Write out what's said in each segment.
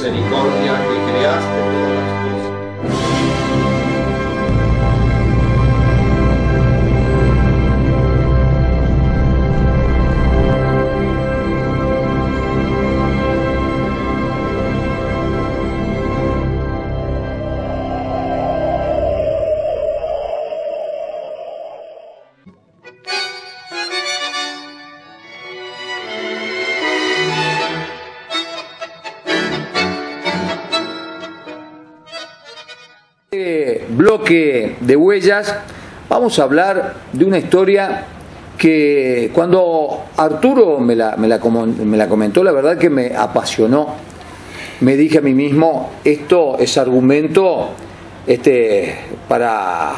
misericordia que creaste todas las cosas. Bloque de huellas, vamos a hablar de una historia que cuando Arturo me la comentó, la verdad que me apasionó. Me dije a mí mismo, esto es argumento para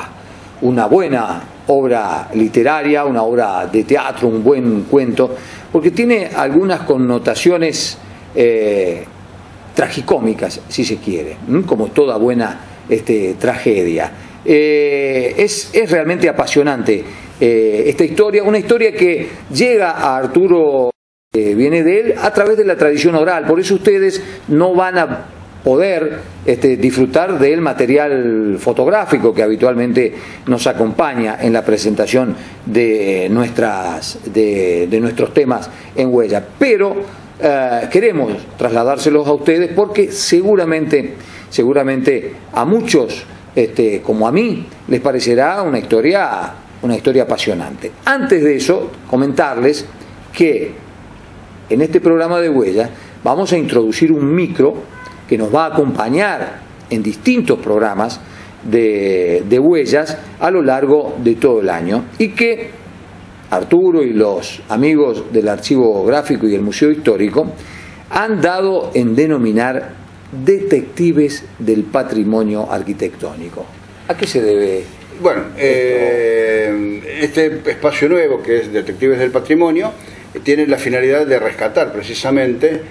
una buena obra literaria, una obra de teatro, un buen cuento, porque tiene algunas connotaciones tragicómicas, si se quiere, como toda buena tragedia. Es realmente apasionante esta historia, una historia que llega a Arturo, viene de él a través de la tradición oral, por eso ustedes no van a poder disfrutar del material fotográfico que habitualmente nos acompaña en la presentación de nuestros temas en huella, pero queremos trasladárselos a ustedes porque seguramente a muchos, como a mí, les parecerá una historia apasionante. Antes de eso, comentarles que en este programa de huella vamos a introducir un micro que nos va a acompañar en distintos programas de huellas a lo largo de todo el año y que Arturo y los amigos del Archivo Gráfico y el Museo Histórico han dado en denominar detectives del patrimonio arquitectónico. ¿A qué se debe? Bueno, este espacio nuevo que es Detectives del Patrimonio tiene la finalidad de rescatar precisamente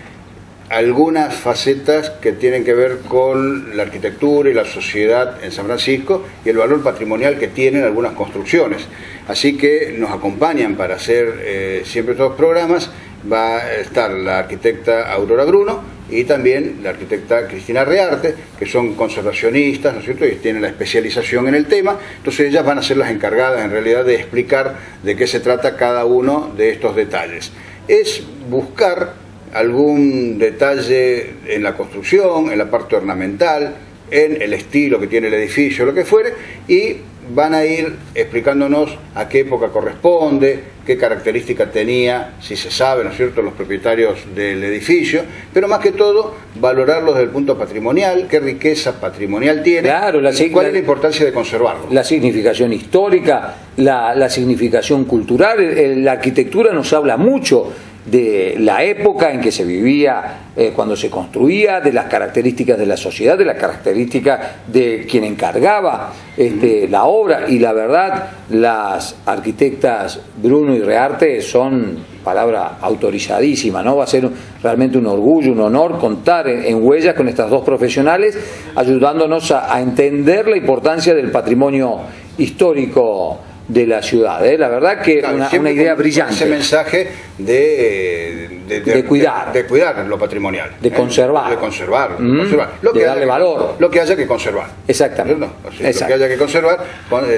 algunas facetas que tienen que ver con la arquitectura y la sociedad en San Francisco y el valor patrimonial que tienen algunas construcciones. Así que nos acompañan para hacer siempre estos programas. Va a estar la arquitecta Aurora Bruno y también la arquitecta Cristina Rearte, que son conservacionistas, ¿no es cierto?, y tienen la especialización en el tema. Entonces ellas van a ser las encargadas en realidad de explicar de qué se trata cada uno de estos detalles. Es buscar algún detalle en la construcción, en la parte ornamental, en el estilo que tiene el edificio, lo que fuere, y van a ir explicándonos a qué época corresponde, qué característica tenía, si se sabe, ¿no es cierto?, los propietarios del edificio, pero más que todo valorarlo desde el punto patrimonial, qué riqueza patrimonial tiene, claro, y cuál es la importancia de conservarlo. La significación histórica, la significación cultural. La arquitectura nos habla mucho de la época en que se vivía, cuando se construía, de las características de la sociedad, de las características de quien encargaba la obra, y la verdad, las arquitectas Bruno y Rearte son palabra autorizadísima, ¿no? Va a ser realmente un orgullo, un honor contar en huellas con estas dos profesionales, ayudándonos a entender la importancia del patrimonio histórico de la ciudad, La verdad que claro, una idea brillante. Ese mensaje de cuidar lo patrimonial. De conservar. De conservar. De darle valor. Lo que haya que conservar. Exactamente. O sea, lo que haya que conservar,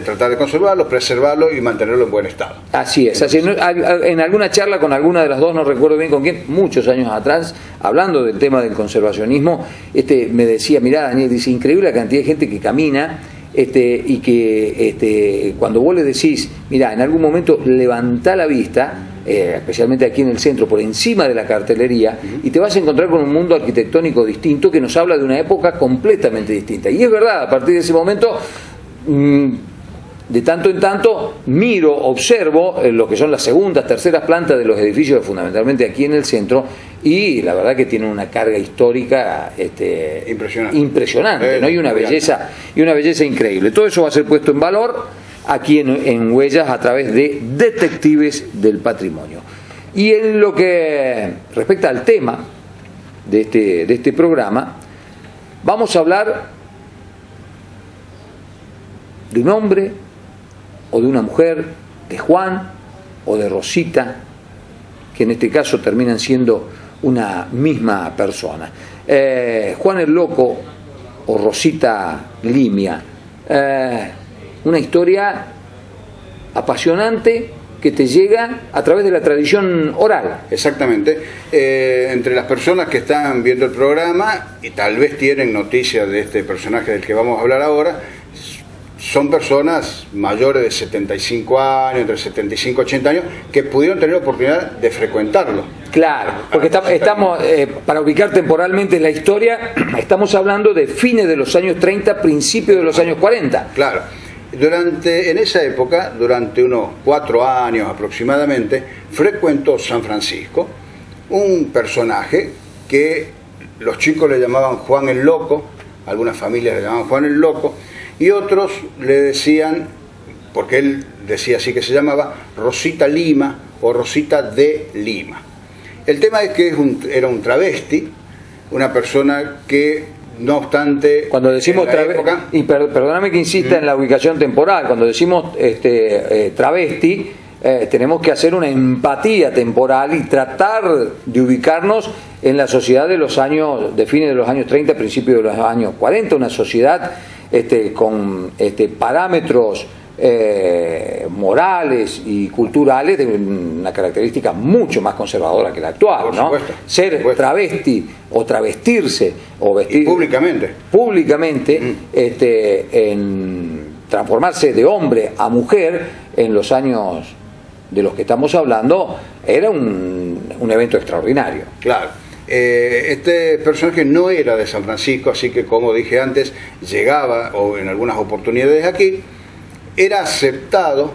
tratar de conservarlo, preservarlo y mantenerlo en buen estado. Así es. En alguna charla con alguna de las dos, no recuerdo bien con quién, muchos años atrás, hablando del tema del conservacionismo, me decía, mirá, Daniel, dice, increíble la cantidad de gente que camina, y que cuando vos le decís, mirá, en algún momento levantá la vista, especialmente aquí en el centro, por encima de la cartelería, y te vas a encontrar con un mundo arquitectónico distinto que nos habla de una época completamente distinta. Y es verdad, a partir de ese momento, de tanto en tanto, observo lo que son las segundas, terceras plantas de los edificios, fundamentalmente aquí en el centro, y la verdad que tienen una carga histórica impresionante, ¿no? Y una belleza increíble. Todo eso va a ser puesto en valor aquí en Huellas a través de Detectives del Patrimonio. Y en lo que respecta al tema de este programa, vamos a hablar de un hombre o de una mujer, de Juan o de Rosita, que en este caso terminan siendo una misma persona. Juan el Loco o Rosita Limia, una historia apasionante que te llega a través de la tradición oral. Exactamente. Entre las personas que están viendo el programa y tal vez tienen noticias de este personaje del que vamos a hablar ahora, son personas mayores de 75 años, entre 75 y 80 años, que pudieron tener la oportunidad de frecuentarlo. Claro, porque estamos, para ubicar temporalmente la historia, estamos hablando de fines de los años 30, principios de los años 40. Claro. En esa época, durante unos 4 años aproximadamente, frecuentó San Francisco un personaje que los chicos le llamaban Juan el Loco, algunas familias le llamaban Juan el Loco, y otros le decían, porque él decía así que se llamaba, Rosita Lima o Rosita de Lima. El tema es que era un travesti, una persona que, no obstante, cuando decimos travesti, y perdóname que insista en la ubicación temporal, cuando decimos travesti, tenemos que hacer una empatía temporal y tratar de ubicarnos en la sociedad de fines de los años 30, principios de los años 40, una sociedad con parámetros morales y culturales de una característica mucho más conservadora que la actual, por ¿no? Supuesto, ser travesti o travestirse o vestir públicamente en transformarse de hombre a mujer en los años de los que estamos hablando era un evento extraordinario. Claro. Este personaje no era de San Francisco, así que, como dije antes, llegaba, o en algunas oportunidades aquí, era aceptado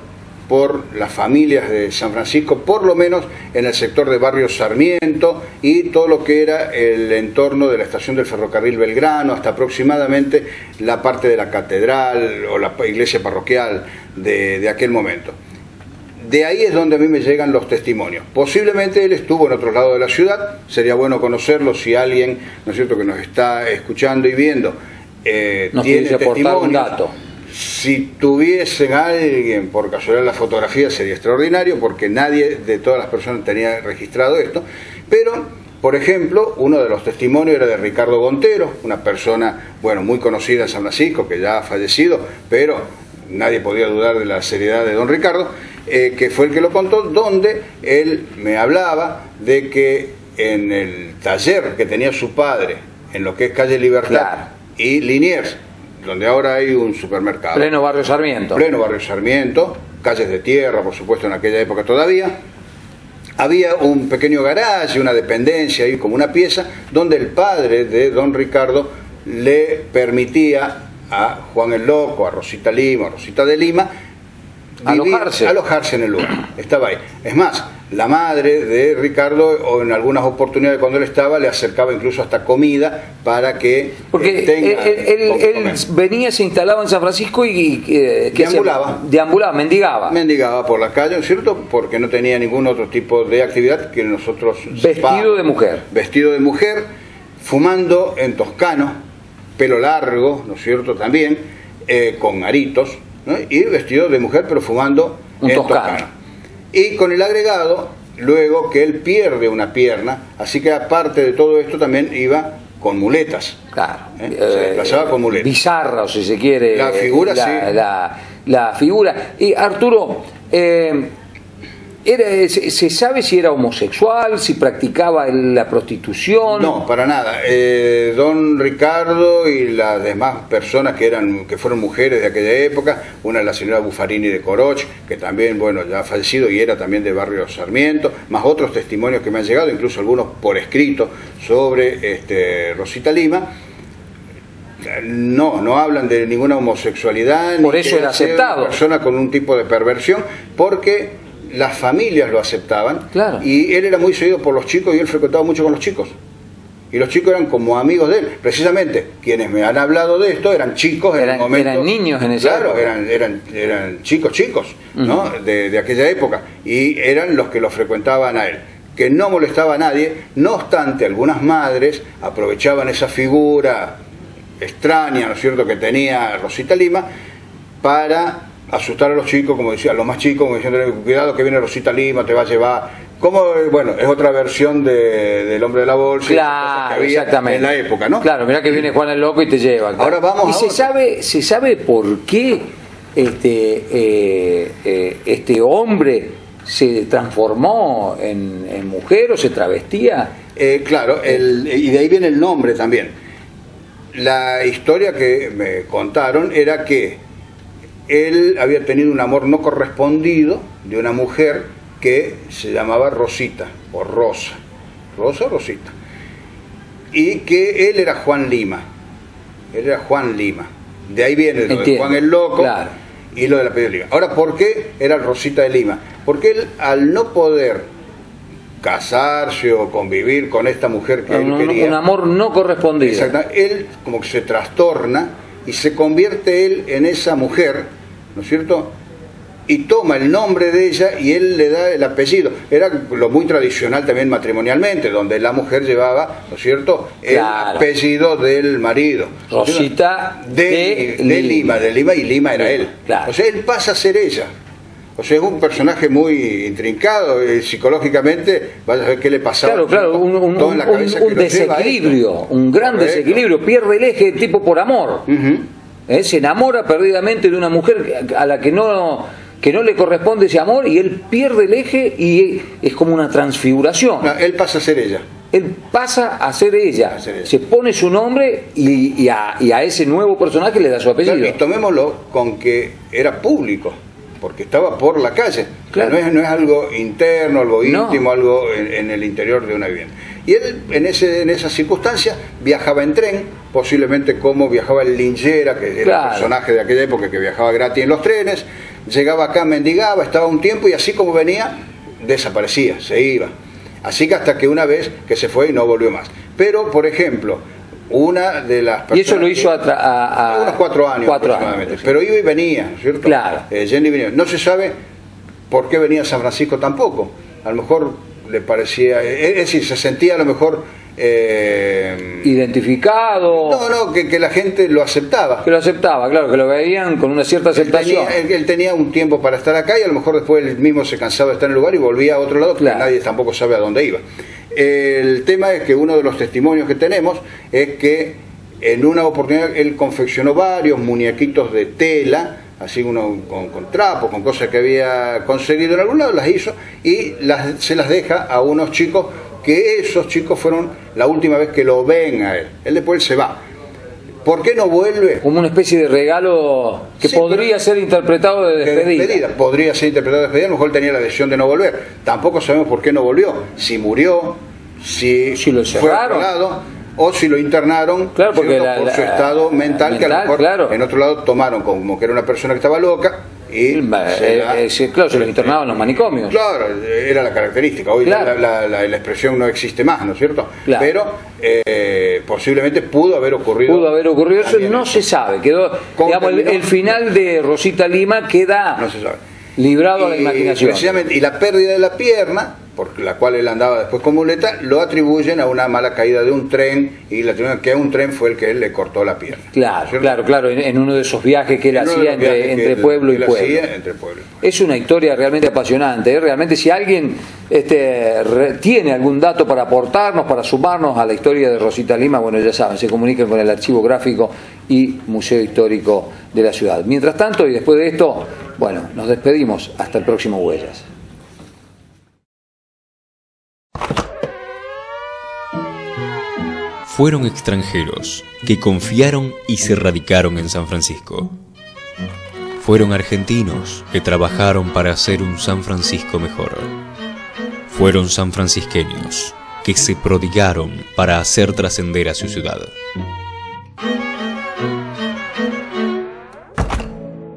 por las familias de San Francisco, por lo menos en el sector de Barrio Sarmiento y todo lo que era el entorno de la estación del ferrocarril Belgrano, hasta aproximadamente la parte de la catedral o la iglesia parroquial de aquel momento. De ahí es donde a mí me llegan los testimonios. Posiblemente él estuvo en otro lado de la ciudad, sería bueno conocerlo si alguien, ¿no es cierto?, que nos está escuchando y viendo, tiene testimonios. Un dato. Si tuviesen a alguien por casualidad la fotografía sería extraordinario, porque nadie de todas las personas tenía registrado esto. Pero, por ejemplo, uno de los testimonios era de Ricardo Gontero, una persona, bueno, muy conocida en San Francisco, que ya ha fallecido, pero nadie podía dudar de la seriedad de don Ricardo, que fue el que lo contó, donde él me hablaba de que en el taller que tenía su padre, en lo que es calle Libertad, claro, y Liniers, donde ahora hay un supermercado. Pleno Barrio Sarmiento. Pleno Barrio Sarmiento, calles de tierra, por supuesto, en aquella época todavía. Había un pequeño garaje, una dependencia ahí como una pieza, donde el padre de don Ricardo le permitía a Juan el Loco, a Rosita Lima, a Rosita de Lima, alojarse en el lugar. Estaba ahí. Es más, la madre de Ricardo, o en algunas oportunidades cuando él estaba, le acercaba incluso hasta comida para que él venía, se instalaba en San Francisco y deambulaba, mendigaba por la calle, ¿no es cierto?, porque no tenía ningún otro tipo de actividad que nosotros vestido de mujer, fumando en toscano, pelo largo, ¿no es cierto?, también con aritos, ¿no?, y vestido de mujer pero fumando en toscano. Y con el agregado, luego, que él pierde una pierna, así que aparte de todo esto también iba con muletas. Claro. Se desplazaba con muletas. Bizarra, o si se quiere. La figura, sí. La figura. Y Arturo, ¿se sabe si era homosexual, si practicaba la prostitución? No, para nada. Don Ricardo y las demás personas que fueron mujeres de aquella época, una es la señora Buffarini de Coroch, que también, bueno, ya ha fallecido y era también de Barrio Sarmiento, más otros testimonios que me han llegado, incluso algunos por escrito, sobre Rosita Lima. No hablan de ninguna homosexualidad. Por eso era aceptado. Una persona con un tipo de perversión, porque las familias lo aceptaban, claro, y él era muy seguido por los chicos y él frecuentaba mucho con los chicos. Y los chicos eran como amigos de él. Precisamente, quienes me han hablado de esto eran chicos en el momento. Eran niños en esa época. Claro, eran chicos, ¿no? De aquella época. Y eran los que lo frecuentaban a él. Que no molestaba a nadie. No obstante, algunas madres aprovechaban esa figura extraña, ¿no es cierto?, que tenía Rosita Lima, para asustar a los chicos, como decía, a los más chicos, como diciendo, cuidado que viene Rosita Lima, te va a llevar Como, bueno, es otra versión del hombre de la bolsa, Claro, que había exactamente. en la época, ¿no? Claro, mirá que viene Juan el Loco y te lleva. Claro. Ahora vamos ¿Y a se sabe por qué este hombre se transformó en mujer o se travestía? Claro, y de ahí viene el nombre también. La historia que me contaron era que él había tenido un amor no correspondido de una mujer que se llamaba Rosita, o Rosa, Rosa o Rosita, y que él era Juan Lima, de ahí viene lo de Juan el Loco, claro, y lo del apellido Lima. Ahora, ¿por qué era Rosita de Lima? Porque él, al no poder casarse o convivir con esta mujer que él quería, un amor no correspondido, exactamente, él como que se trastorna y se convierte él en esa mujer, ¿no es cierto?, y toma el nombre de ella y él le da el apellido. Era lo muy tradicional también matrimonialmente, donde la mujer llevaba, ¿no es cierto?, el apellido del marido. Rosita de Lima, y Lima era él. Claro. O sea, él pasa a ser ella. O sea, es un personaje muy intrincado, psicológicamente, vaya a ver qué le pasaba. Claro, un desequilibrio, un gran desequilibrio, pierde el eje tipo por amor. Se enamora perdidamente de una mujer a la que no le corresponde ese amor y él pierde el eje y es como una transfiguración. No, él pasa a ser ella. Él pasa a ser ella, se pone su nombre y a ese nuevo personaje le da su apellido. Claro, y tomémoslo con que era público, porque estaba por la calle. Claro. No es algo interno, algo íntimo, algo en el interior de una vivienda. Y él en esa circunstancia viajaba en tren, posiblemente como viajaba el Lingera, que era el personaje de aquella época que viajaba gratis en los trenes, llegaba acá, mendigaba, estaba un tiempo y así como venía, desaparecía, se iba. Así que hasta que una vez que se fue y no volvió más. Pero, por ejemplo, una de las personas... Y eso lo hizo unos 4 años aproximadamente. Pero iba y venía, ¿cierto? Claro. Jenny venía. No se sabe por qué venía a San Francisco tampoco. A lo mejor le parecía... Es decir, se sentía a lo mejor... identificado. No, que la gente lo aceptaba. Que lo aceptaba, claro, que lo veían con una cierta aceptación. Él tenía un tiempo para estar acá y a lo mejor después él mismo se cansaba de estar en el lugar y volvía a otro lado, porque nadie tampoco sabe a dónde iba. El tema es que uno de los testimonios que tenemos es que en una oportunidad él confeccionó varios muñequitos de tela, así uno con trapos, con cosas que había conseguido en algún lado, las hizo y se las deja a unos chicos, que esos chicos fueron la última vez que lo ven a él. Él después se va. ¿Por qué no vuelve? Como una especie de regalo que podría ser interpretado de despedida. Podría ser interpretado de despedida, a lo mejor tenía la decisión de no volver. Tampoco sabemos por qué no volvió. Si murió, si lo fue arreglado, o si lo internaron, claro, porque por su estado mental, que a lo mejor en otro lado tomaron como que era una persona que estaba loca. Y claro, se los internaban en los manicomios. Claro, era la característica. Hoy la expresión no existe más, ¿no es cierto? Claro. Pero posiblemente pudo haber ocurrido. Eso no se sabe. Quedó, digamos, el final de Rosita Lima queda no se sabe. Librado a la imaginación. Precisamente, y la pérdida de la pierna, por la cual él andaba después con muleta, lo atribuyen a una mala caída de un tren, y la atribuyen que un tren fue el que él le cortó la pierna. Claro, en uno de esos viajes que él hacía entre pueblo y pueblo. Es una historia realmente apasionante, ¿eh? Realmente, si alguien tiene algún dato para aportarnos, para sumarnos a la historia de Rosita Lima, bueno, ya saben, se comunican con el Archivo Gráfico y Museo Histórico de la ciudad. Mientras tanto, y después de esto, bueno, nos despedimos hasta el próximo Huellas. Fueron extranjeros que confiaron y se radicaron en San Francisco. Fueron argentinos que trabajaron para hacer un San Francisco mejor. Fueron sanfrancisqueños que se prodigaron para hacer trascender a su ciudad.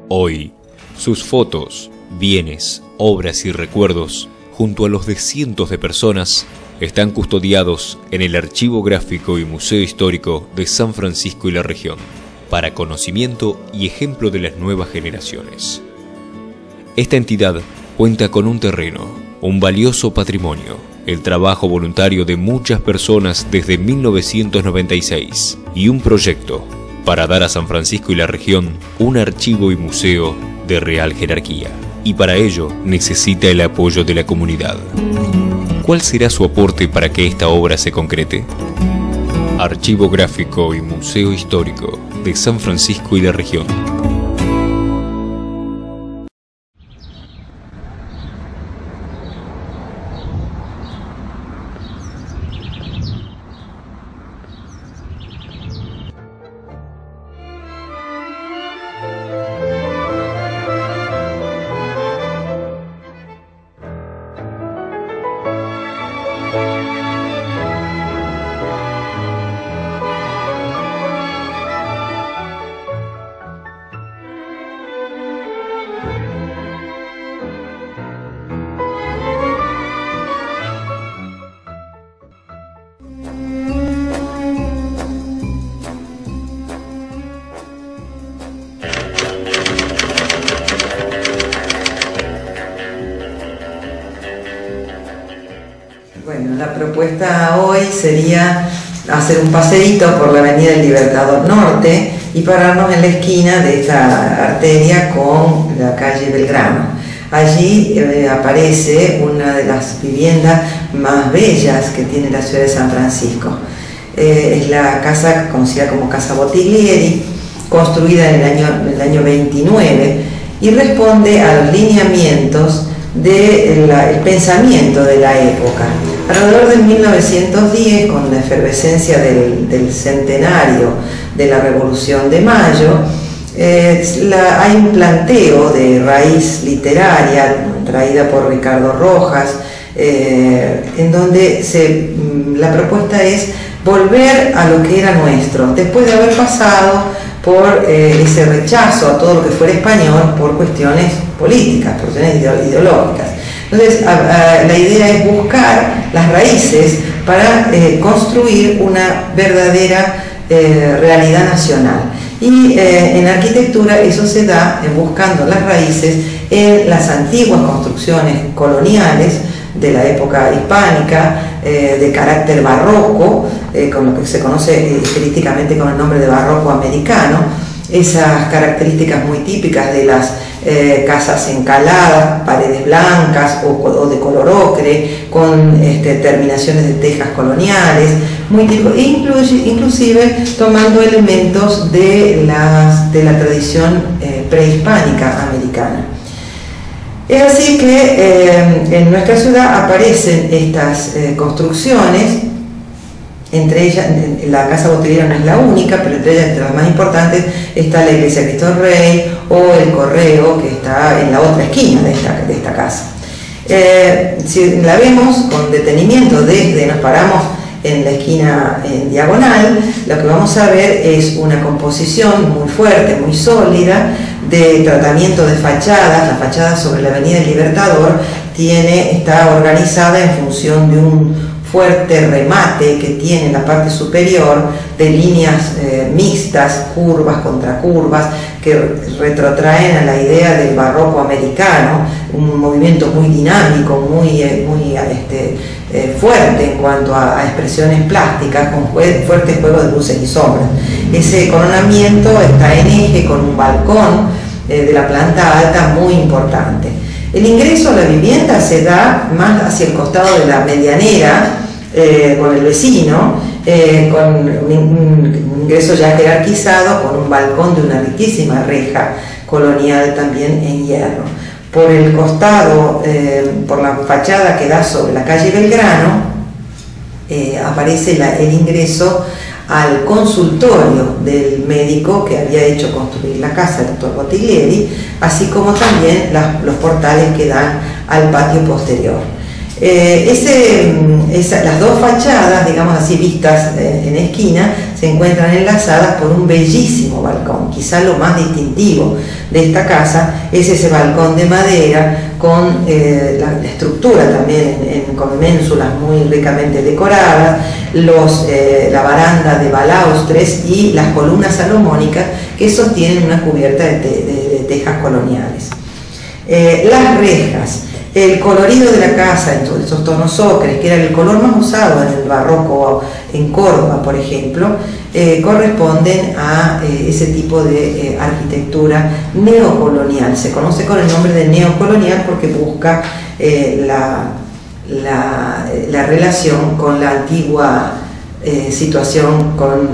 Hoy, sus fotos, bienes, obras y recuerdos, junto a los de cientos de personas, están custodiados en el Archivo Gráfico y Museo Histórico de San Francisco y la región, para conocimiento y ejemplo de las nuevas generaciones. Esta entidad cuenta con un terreno, un valioso patrimonio, el trabajo voluntario de muchas personas desde 1996 y un proyecto para dar a San Francisco y la región un archivo y museo de real jerarquía. Y para ello necesita el apoyo de la comunidad. ¿cuál será su aporte para que esta obra se concrete? Archivo Gráfico y Museo Histórico de San Francisco y la región. Bueno, la propuesta hoy sería hacer un paseíto por la Avenida del Libertador Norte y pararnos en la esquina de esta arteria con la calle Belgrano. Allí aparece una de las viviendas más bellas que tiene la ciudad de San Francisco. Es la casa conocida como Casa Bottiglieri, construida en el año 29 y responde a los lineamientos del pensamiento de la época. Alrededor de 1910, con la efervescencia del centenario de la Revolución de Mayo, hay un planteo de raíz literaria traída por Ricardo Rojas, en donde la propuesta es volver a lo que era nuestro, después de haber pasado por ese rechazo a todo lo que fuera español por cuestiones políticas, por cuestiones ideológicas. Entonces, la idea es buscar las raíces para construir una verdadera realidad nacional. Y en arquitectura eso se da buscando las raíces en las antiguas construcciones coloniales de la época hispánica, de carácter barroco, con lo que se conoce estilísticamente con el nombre de barroco americano, esas características muy típicas de las casas encaladas, paredes blancas o de color ocre, con terminaciones de tejas coloniales, muy típico, inclusive tomando elementos de la tradición prehispánica americana. Es así que en nuestra ciudad aparecen estas construcciones. Entre ellas, la Casa Bottiglieri no es la única, pero entre ellas, entre las más importantes, está la Iglesia Cristo Rey o el Correo, que está en la otra esquina de esta casa. Si la vemos con detenimiento nos paramos en la esquina en diagonal, lo que vamos a ver es una composición muy fuerte, muy sólida, de tratamiento de fachadas. La fachada sobre la Avenida del Libertador está organizada en función de un fuerte remate que tiene en la parte superior de líneas mixtas, curvas contra curvas, que retrotraen a la idea del barroco americano, un movimiento muy dinámico, muy fuerte en cuanto a expresiones plásticas, con fuertes juegos de luces y sombras. Ese coronamiento está en eje con un balcón de la planta alta muy importante. El ingreso a la vivienda se da más hacia el costado de la medianera, con el vecino, con un ingreso ya jerarquizado, con un balcón de una riquísima reja colonial también en hierro. Por el costado, por la fachada que da sobre la calle Belgrano, aparece el ingreso al consultorio del médico que había hecho construir la casa, el doctor Bottiglieri, así como también los portales que dan al patio posterior. Las dos fachadas, digamos así, vistas en esquina, se encuentran enlazadas por un bellísimo balcón. Quizá lo más distintivo de esta casa es ese balcón de madera con la estructura también con ménsulas muy ricamente decoradas, la baranda de balaustres y las columnas salomónicas que sostienen una cubierta de tejas coloniales. Las rejas, el colorido de la casa, en esos tonos ocres, que era el color más usado en el barroco en Córdoba, por ejemplo, corresponden a ese tipo de arquitectura neocolonial. Se conoce con el nombre de neocolonial porque busca la relación con la antigua situación con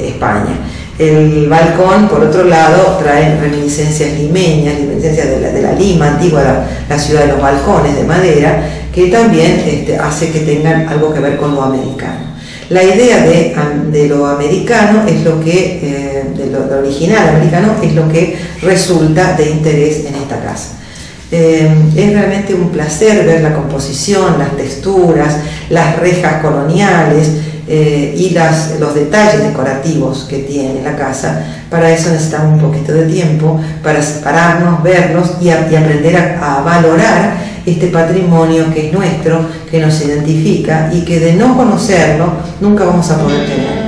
España. El balcón, por otro lado, trae reminiscencias limeñas, reminiscencias de la Lima antigua, la ciudad de los balcones de madera, que también hace que tengan algo que ver con lo americano. La idea de lo americano es lo que, de lo original americano, es lo que resulta de interés en esta casa. Es realmente un placer ver la composición, las texturas, las rejas coloniales y los detalles decorativos que tiene la casa. Para eso necesitamos un poquito de tiempo para separarnos, verlos y aprender a valorar este patrimonio que es nuestro, que nos identifica y que de no conocerlo nunca vamos a poder tener.